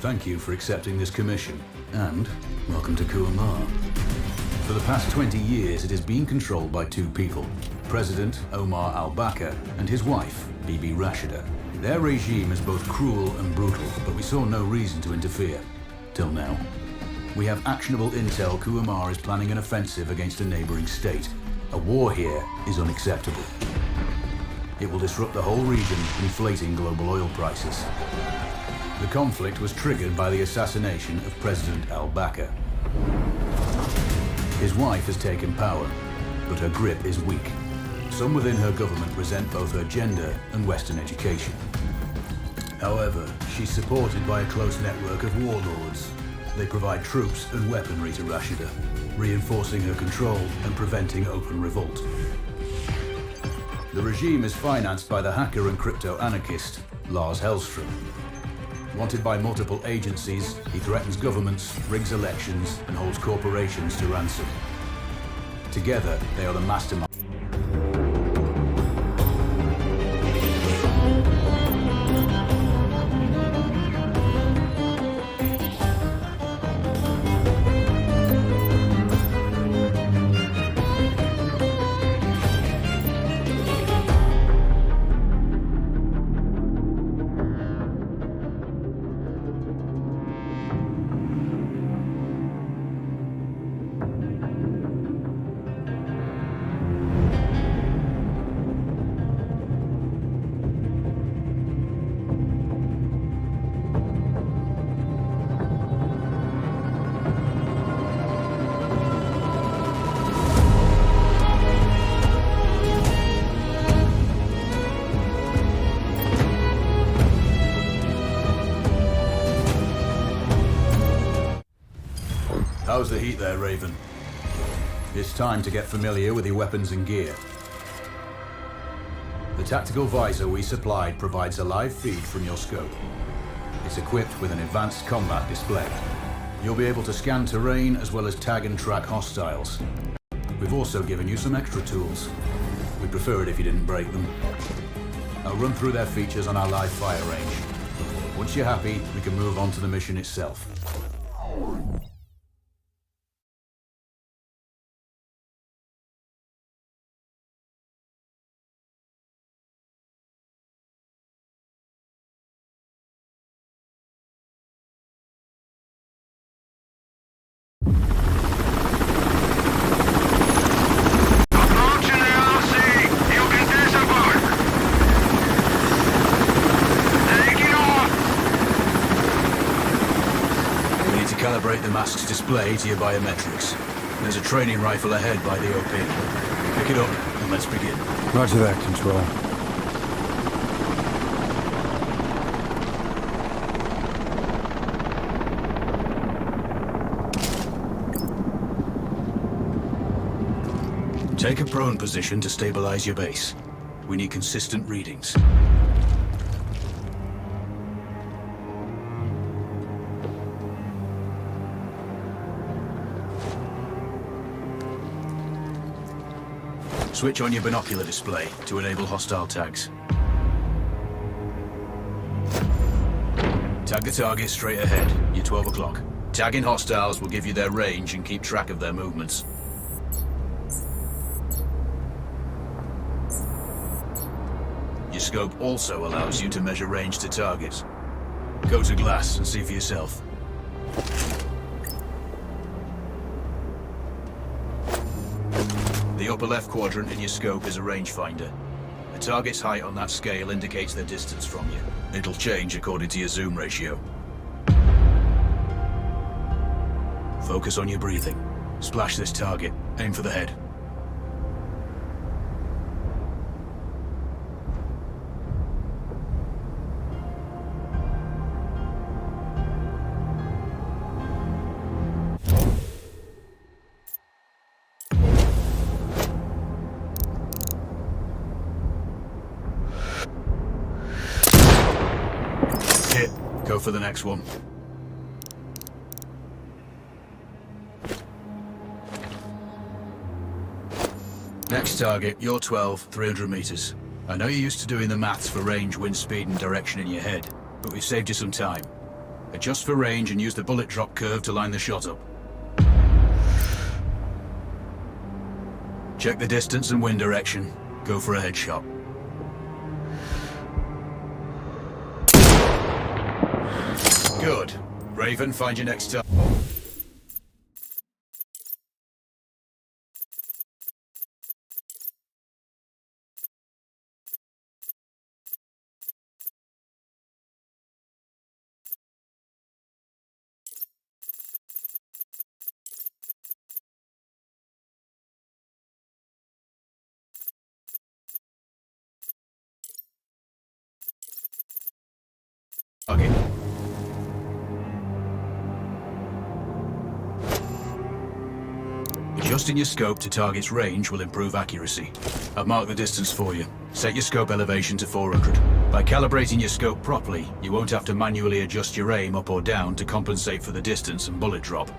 Thank you for accepting this commission, and welcome to Kuamar. For the past 20 years, it has been controlled by two people, President Omar al-Bakr and his wife, Bibi Rashida. Their regime is both cruel and brutal, but we saw no reason to interfere. Till now. We have actionable intel Kuamar is planning an offensive against a neighboring state. A war here is unacceptable. It will disrupt the whole region, inflating global oil prices. The conflict was triggered by the assassination of President al-Bakr. His wife has taken power, but her grip is weak. Some within her government resent both her gender and Western education. However, she's supported by a close network of warlords. They provide troops and weaponry to Rashida, reinforcing her control and preventing open revolt. The regime is financed by the hacker and crypto-anarchist, Lars Hellstrom. Wanted by multiple agencies, he threatens governments, rigs elections, and holds corporations to ransom. Together, they are the mastermind. How's the heat there, Raven? It's time to get familiar with your weapons and gear. The tactical visor we supplied provides a live feed from your scope. It's equipped with an advanced combat display. You'll be able to scan terrain as well as tag and track hostiles. We've also given you some extra tools. We'd prefer it if you didn't break them. I'll run through their features on our live fire range. Once you're happy, we can move on to the mission itself. Calibrate the mask's display to your biometrics. There's a training rifle ahead by the OP. Pick it up and let's begin. Roger that, Control. Take a prone position to stabilize your base. We need consistent readings. Switch on your binocular display to enable hostile tags. Tag the target straight ahead, you're 12 o'clock. Tagging hostiles will give you their range and keep track of their movements. Your scope also allows you to measure range to targets. Go to glass and see for yourself. The upper left quadrant in your scope is a rangefinder. The target's height on that scale indicates their distance from you. It'll change according to your zoom ratio. Focus on your breathing. Splash this target. Aim for the head. Go for the next one. Next target, you're 12, 300 meters. I know you're used to doing the maths for range, wind speed and direction in your head, but we've saved you some time. Adjust for range and use the bullet drop curve to line the shot up. Check the distance and wind direction. Go for a headshot. Good. Raven, find your next target. Okay. Adjusting your scope to target's range will improve accuracy. I've marked the distance for you. Set your scope elevation to 400. By calibrating your scope properly, you won't have to manually adjust your aim up or down to compensate for the distance and bullet drop.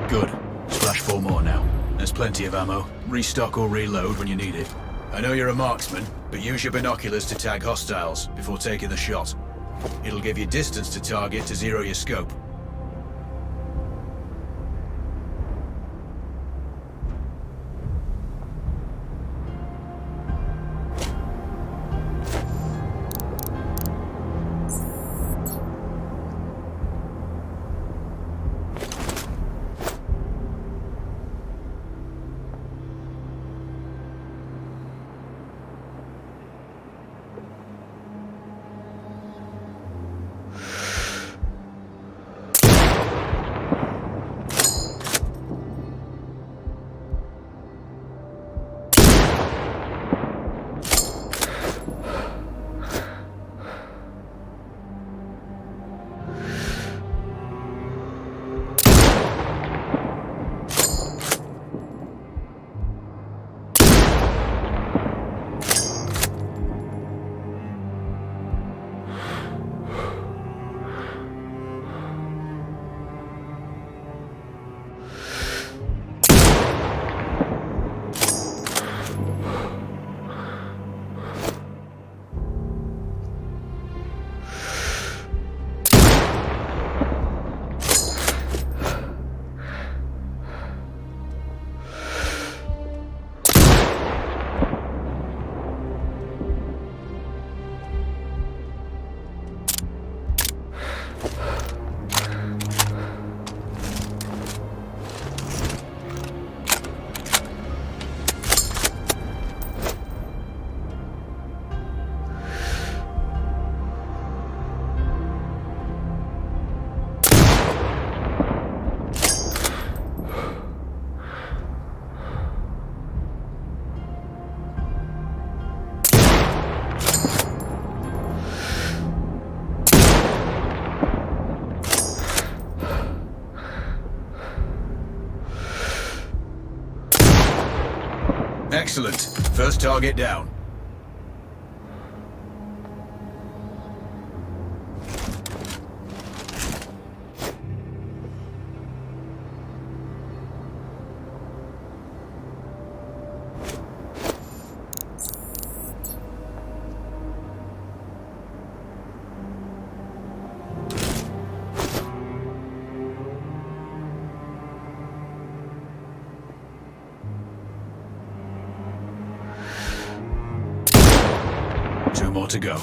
Good. Splash 4 more now. There's plenty of ammo. Restock or reload when you need it. I know you're a marksman, but use your binoculars to tag hostiles before taking the shot. It'll give you distance to target to zero your scope. Excellent. First target down. Two more to go.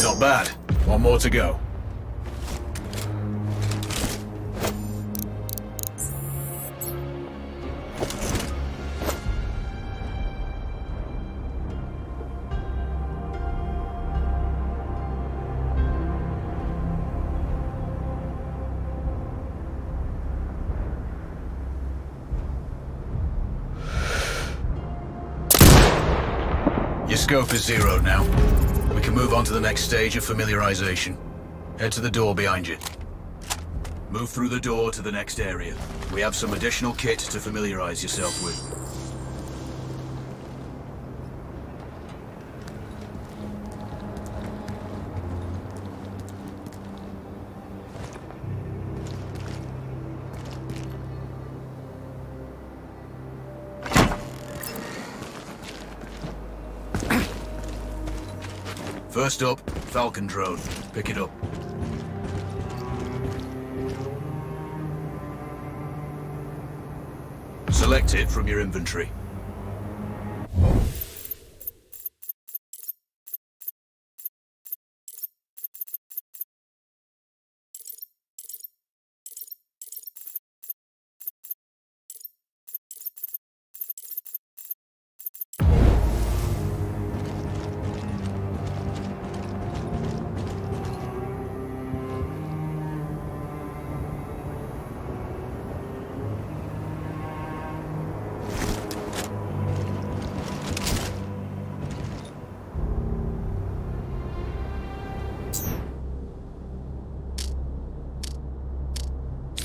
Not bad. One more to go. Scope is zeroed now. We can move on to the next stage of familiarization. Head to the door behind you. Move through the door to the next area. We have some additional kit to familiarize yourself with. First up, Falcon drone. Pick it up. Select it from your inventory.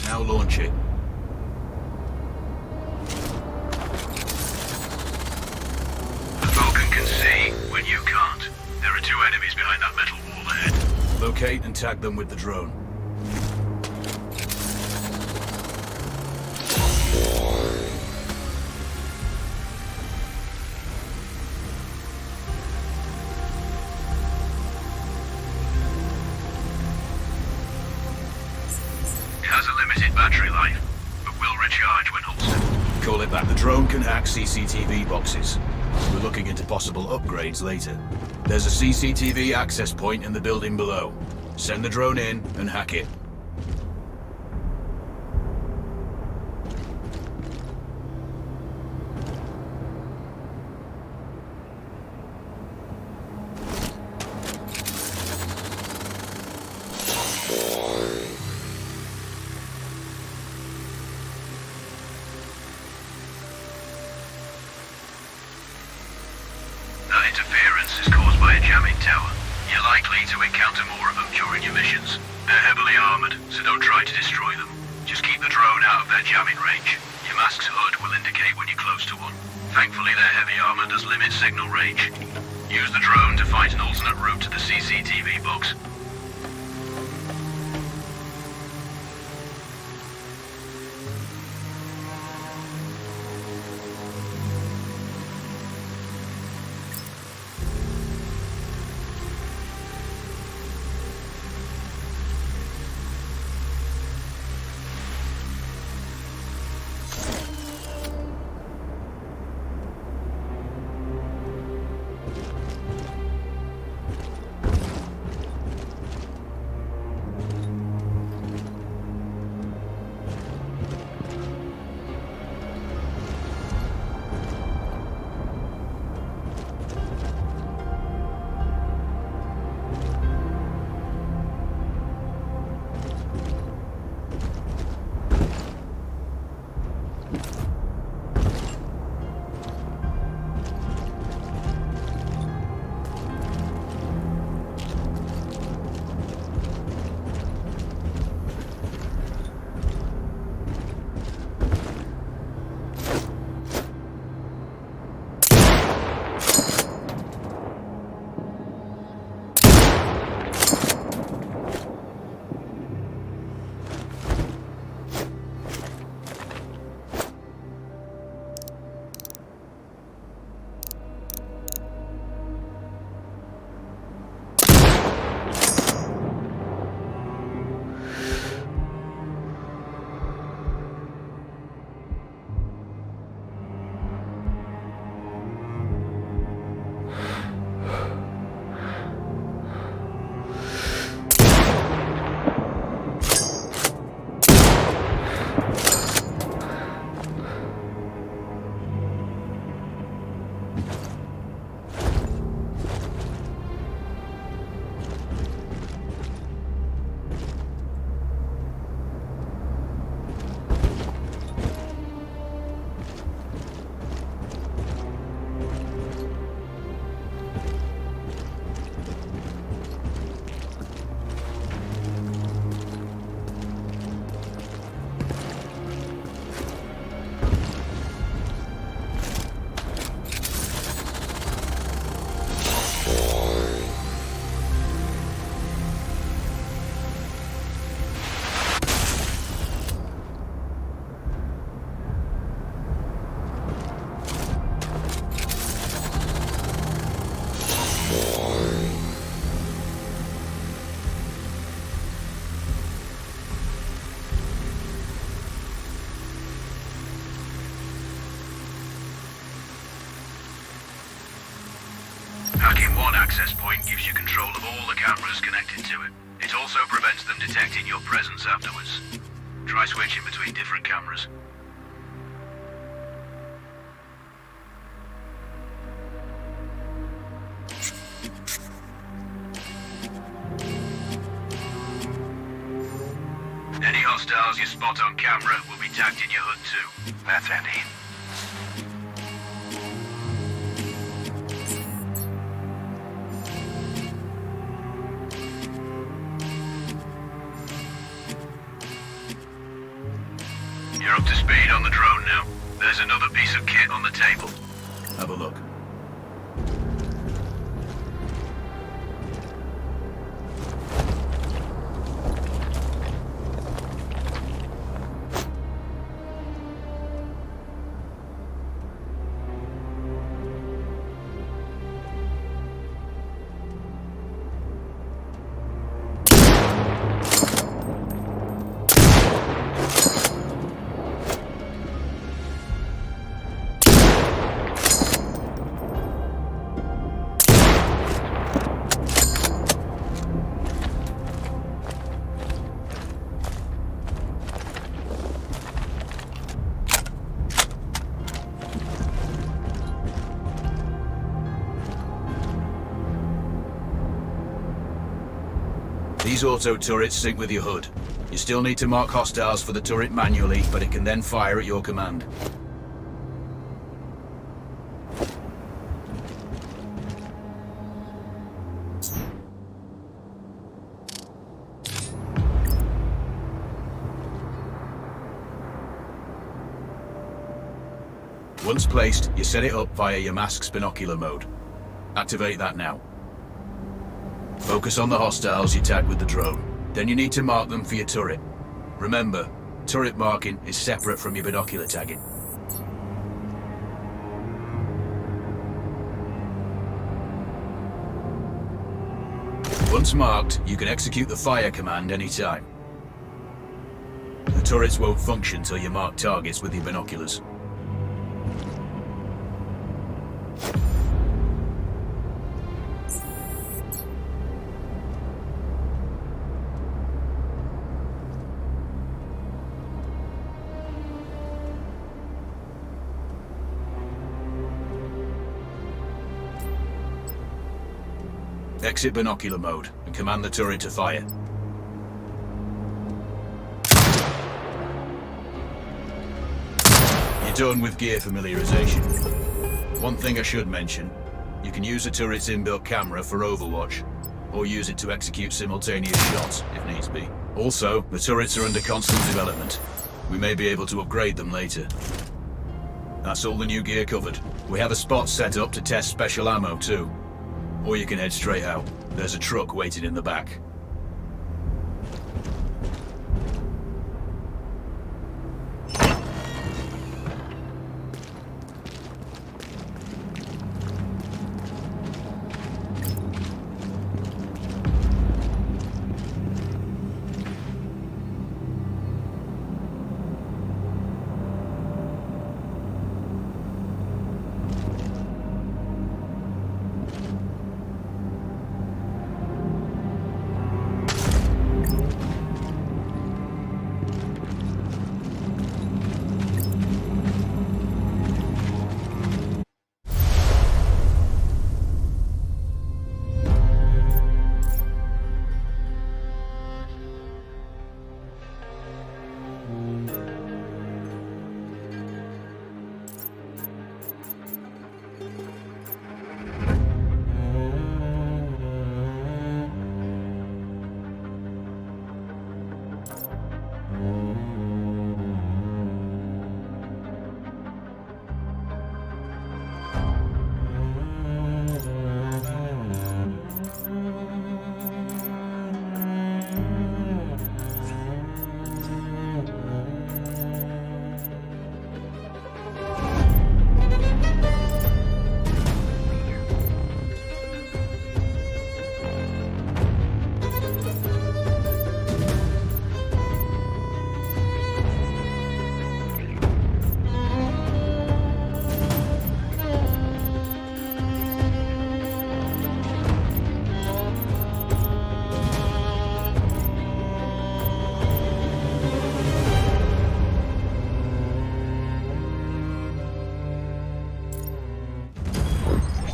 Now launch it. The Falcon can see when you can't. There are two enemies behind that metal wall ahead. Locate and tag them with the drone. It has a limited battery life, but will recharge when holstered. Call it back. The drone can hack CCTV boxes. We're looking into possible upgrades later. There's a CCTV access point in the building below. Send the drone in and hack it. That interference is caused by a jamming tower. You're likely to encounter more of them during your missions. They're heavily armored, so don't try to destroy them. Just keep the drone out of their jamming range. Your mask's HUD will indicate when you're close to one. Thankfully, their heavy armor does limit signal range. Use the drone to find an alternate route to the CCTV box. Hacking one access point gives you control of all the cameras connected to it. It also prevents them detecting your presence afterwards. Try switching between different cameras. Any hostiles you spot on camera will be tagged in your HUD too. That's handy. You're up to speed on the drone now. There's another piece of kit on the table. Have a look. These auto turrets sync with your HUD. You still need to mark hostiles for the turret manually, but it can then fire at your command. Once placed, you set it up via your mask's binocular mode. Activate that now. Focus on the hostiles you tag with the drone. Then you need to mark them for your turret. Remember, turret marking is separate from your binocular tagging. Once marked, you can execute the fire command anytime. The turrets won't function till you mark targets with your binoculars. Exit binocular mode and command the turret to fire. You're done with gear familiarization. One thing I should mention, you can use the turret's inbuilt camera for overwatch, or use it to execute simultaneous shots if needs be. Also, the turrets are under constant development. We may be able to upgrade them later. That's all the new gear covered. We have a spot set up to test special ammo too. Or you can head straight out. There's a truck waiting in the back.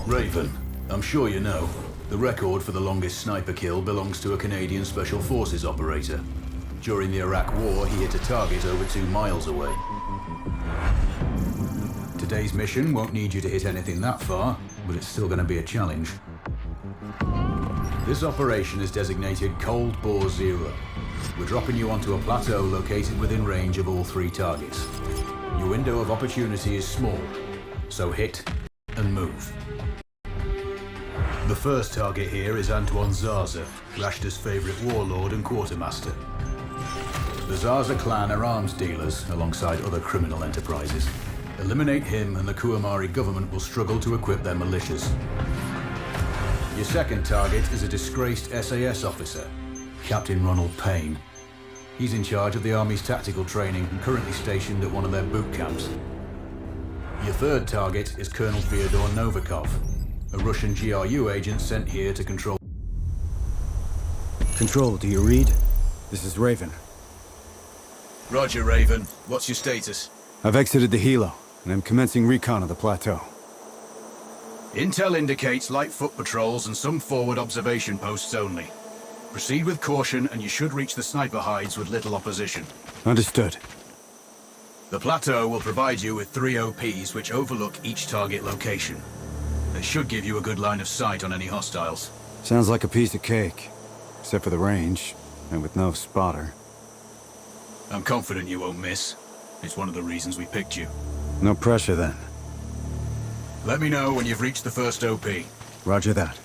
Raven, I'm sure you know, the record for the longest sniper kill belongs to a Canadian Special Forces operator. During the Iraq War, he hit a target over 2 miles away. Today's mission won't need you to hit anything that far, but it's still going to be a challenge. This operation is designated Cold Bore Zero. We're dropping you onto a plateau located within range of all 3 targets. Your window of opportunity is small, so hit and move. The first target here is Antoine Zaza, Rashta's favorite warlord and quartermaster. The Zaza clan are arms dealers alongside other criminal enterprises. Eliminate him and the Kuamari government will struggle to equip their militias. Your second target is a disgraced SAS officer, Captain Ronald Payne. He's in charge of the Army's tactical training and currently stationed at one of their boot camps. Your third target is Colonel Fyodor Novikov, a Russian GRU agent sent here to control... Control, do you read? This is Raven. Roger, Raven. What's your status? I've exited the helo, and I'm commencing recon of the plateau. Intel indicates light foot patrols and some forward observation posts only. Proceed with caution and you should reach the sniper hides with little opposition. Understood. The plateau will provide you with 3 OPs which overlook each target location. They should give you a good line of sight on any hostiles. Sounds like a piece of cake. Except for the range, and with no spotter. I'm confident you won't miss. It's one of the reasons we picked you. No pressure then. Let me know when you've reached the first OP. Roger that.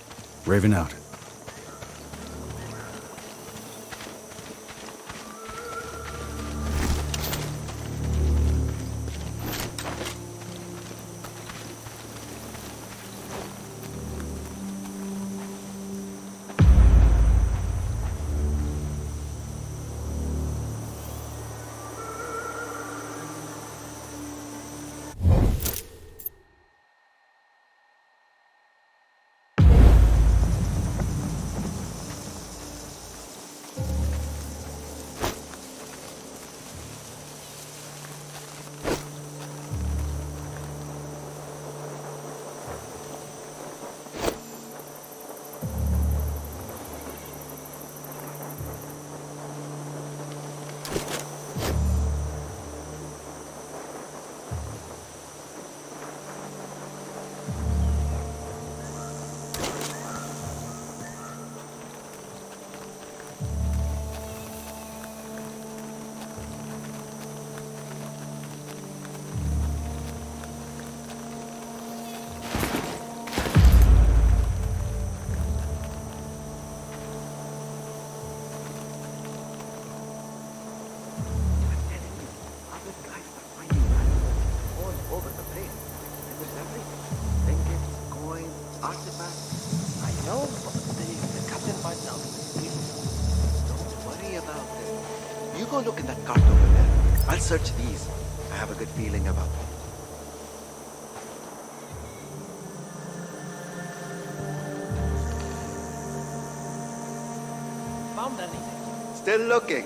Raven out. Look in that cart over there. I'll search these. I have a good feeling about them. Found anything? Still looking.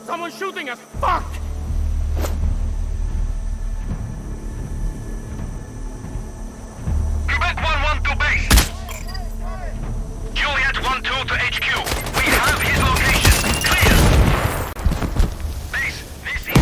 Someone's shooting us! Fuck! Quebec 1-1 to base. Juliet 1-2 to HQ. We have his location. Clear. Base, this is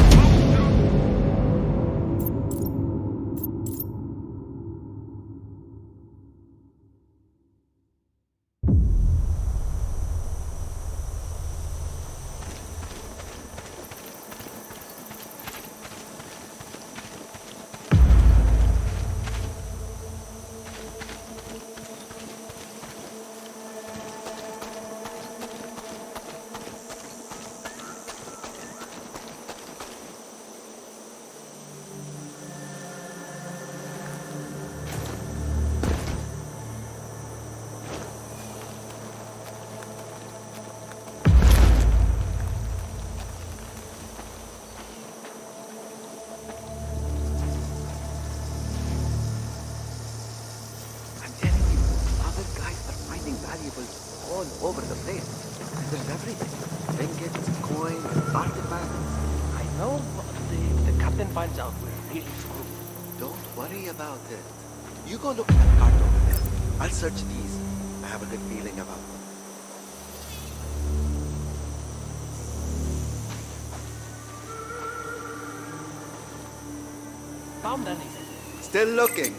over the place. There's everything. Trinkets, coins, artifacts. I know the captain finds out we're really screwed. Don't worry about it. You go look at that cart over there. I'll search these. I have a good feeling about them. Found anything? Still looking.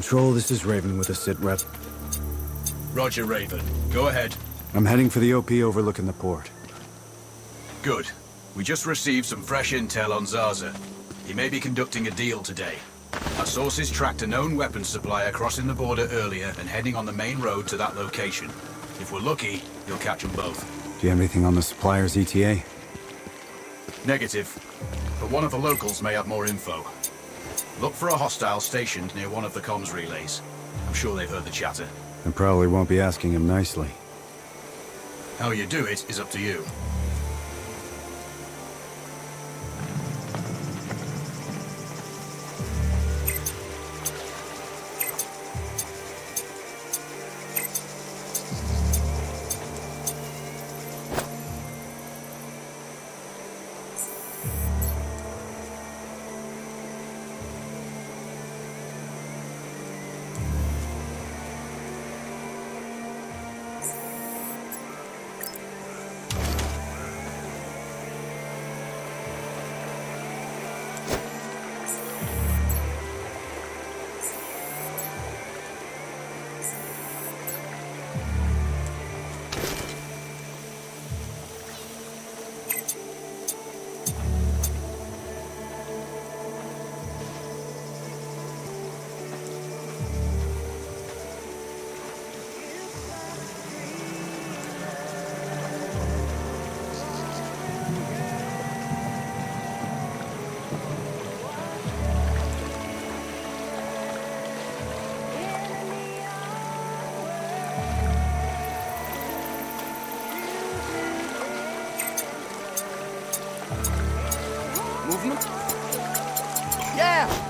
Control, this is Raven with a sit rep. Roger, Raven. Go ahead. I'm heading for the OP overlooking the port. Good. We just received some fresh intel on Zaza. He may be conducting a deal today. Our sources tracked a known weapons supplier crossing the border earlier and heading on the main road to that location. If we're lucky, you'll catch them both. Do you have anything on the supplier's ETA? Negative. But one of the locals may have more info. Look for a hostile stationed near one of the comms relays. I'm sure they've heard the chatter. I probably won't be asking him nicely. How you do it is up to you. Yeah!